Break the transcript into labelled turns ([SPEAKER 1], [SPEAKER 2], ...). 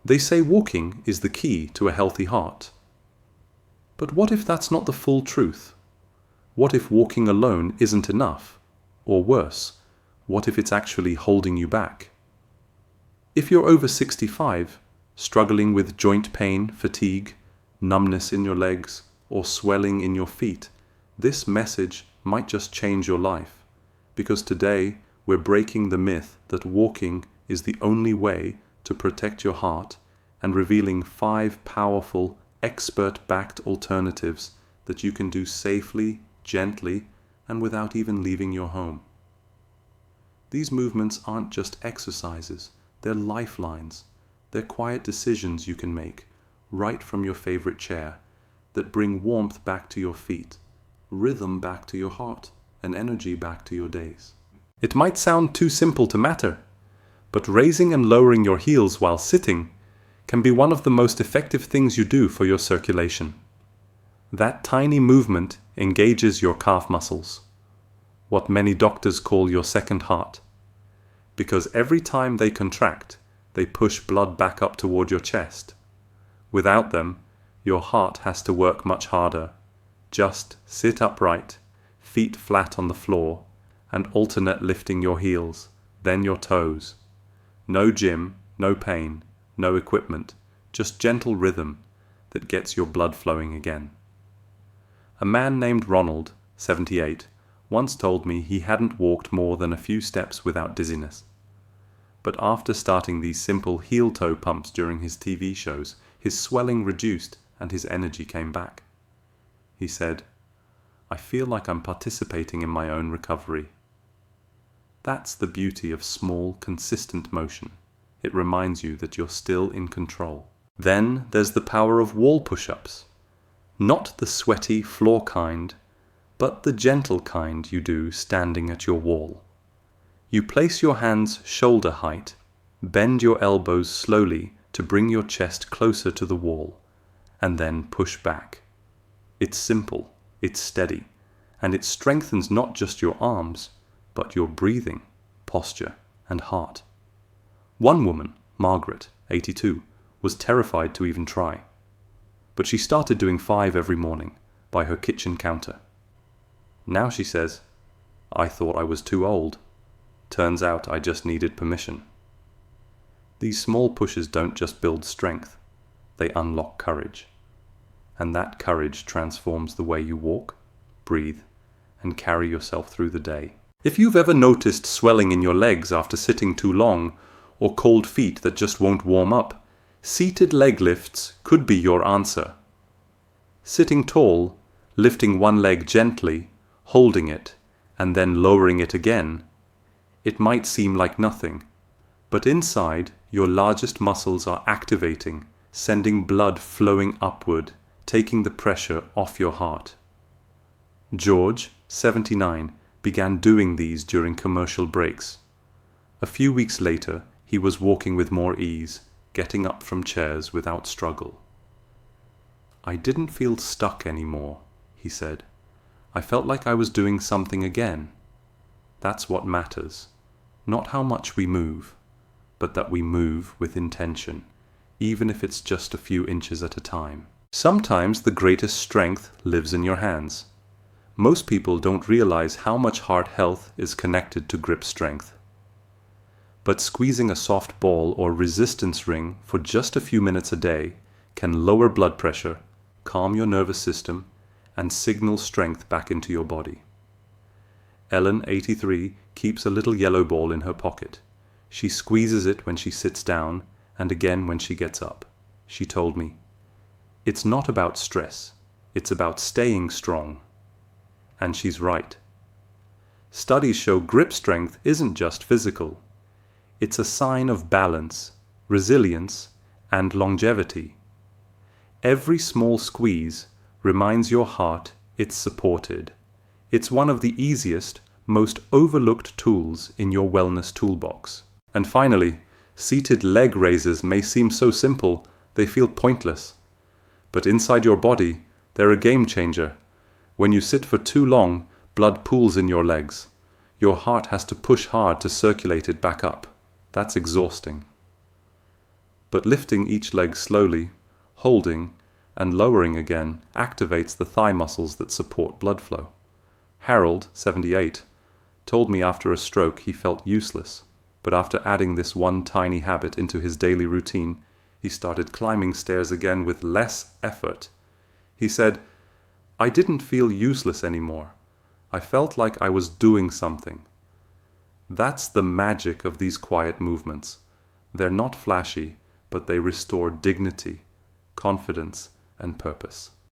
[SPEAKER 1] They say walking is the key to a healthy heart. But what if that's not the full truth? What if walking alone isn't enough? Or worse, what if it's actually holding you back? If you're over 65, struggling with joint pain, fatigue, numbness in your legs, or swelling in your feet, this message might just change your life. Because today we're breaking the myth that walking is the only way to protect your heart and revealing 5 powerful, expert-backed alternatives that you can do safely, gently, and without even leaving your home. These movements aren't just exercises, they're lifelines. They're quiet decisions you can make right from your favorite chair that bring warmth back to your feet, rhythm back to your heart, and energy back to your days. It might sound too simple to matter, but raising and lowering your heels while sitting can be one of the most effective things you do for your circulation. That tiny movement engages your calf muscles, what many doctors call your second heart, because every time they contract, they push blood back up toward your chest. Without them, your heart has to work much harder. Just sit upright, feet flat on the floor, and alternate lifting your heels, then your toes. No gym, no pain, no equipment, just gentle rhythm that gets your blood flowing again. A man named Ronald, 78, once told me he hadn't walked more than a few steps without dizziness. But after starting these simple heel-toe pumps during his TV shows, his swelling reduced and his energy came back. He said, "I feel like I'm participating in my own recovery." That's the beauty of small, consistent motion. It reminds you that you're still in control. Then there's the power of wall push-ups. Not the sweaty floor kind, but the gentle kind you do standing at your wall. You place your hands shoulder height, bend your elbows slowly to bring your chest closer to the wall, and then push back. It's simple, it's steady, and it strengthens not just your arms, but your breathing, posture, and heart. One woman, Margaret, 82, was terrified to even try. But she started doing 5 every morning by her kitchen counter. Now she says, "I thought I was too old. Turns out I just needed permission." These small pushes don't just build strength, they unlock courage. And that courage transforms the way you walk, breathe, and carry yourself through the day. If you've ever noticed swelling in your legs after sitting too long, or cold feet that just won't warm up, seated leg lifts could be your answer. Sitting tall, lifting one leg gently, holding it, and then lowering it again, it might seem like nothing, but inside, your largest muscles are activating, sending blood flowing upward, taking the pressure off your heart. George, 79, began doing these during commercial breaks. A few weeks later, he was walking with more ease, getting up from chairs without struggle. "I didn't feel stuck anymore," he said. "I felt like I was doing something again." That's what matters. Not how much we move, but that we move with intention, even if it's just a few inches at a time. Sometimes the greatest strength lives in your hands. Most people don't realize how much heart health is connected to grip strength. But squeezing a soft ball or resistance ring for just a few minutes a day can lower blood pressure, calm your nervous system, and signal strength back into your body. Ellen, 83, keeps a little yellow ball in her pocket. She squeezes it when she sits down and again when she gets up. She told me, "It's not about stress, it's about staying strong." And she's right. Studies show grip strength isn't just physical. It's a sign of balance, resilience, and longevity. Every small squeeze reminds your heart it's supported. It's one of the easiest, most overlooked tools in your wellness toolbox. And finally, seated leg raises may seem so simple, they feel pointless. But inside your body, they're a game changer. When you sit for too long, blood pools in your legs. Your heart has to push hard to circulate it back up. That's exhausting. But lifting each leg slowly, holding, and lowering again activates the thigh muscles that support blood flow. Harold, 78, told me after a stroke he felt useless, but after adding this one tiny habit into his daily routine, he started climbing stairs again with less effort. He said, "I didn't feel useless anymore. I felt like I was doing something." That's the magic of these quiet movements. They're not flashy, but they restore dignity, confidence, and purpose.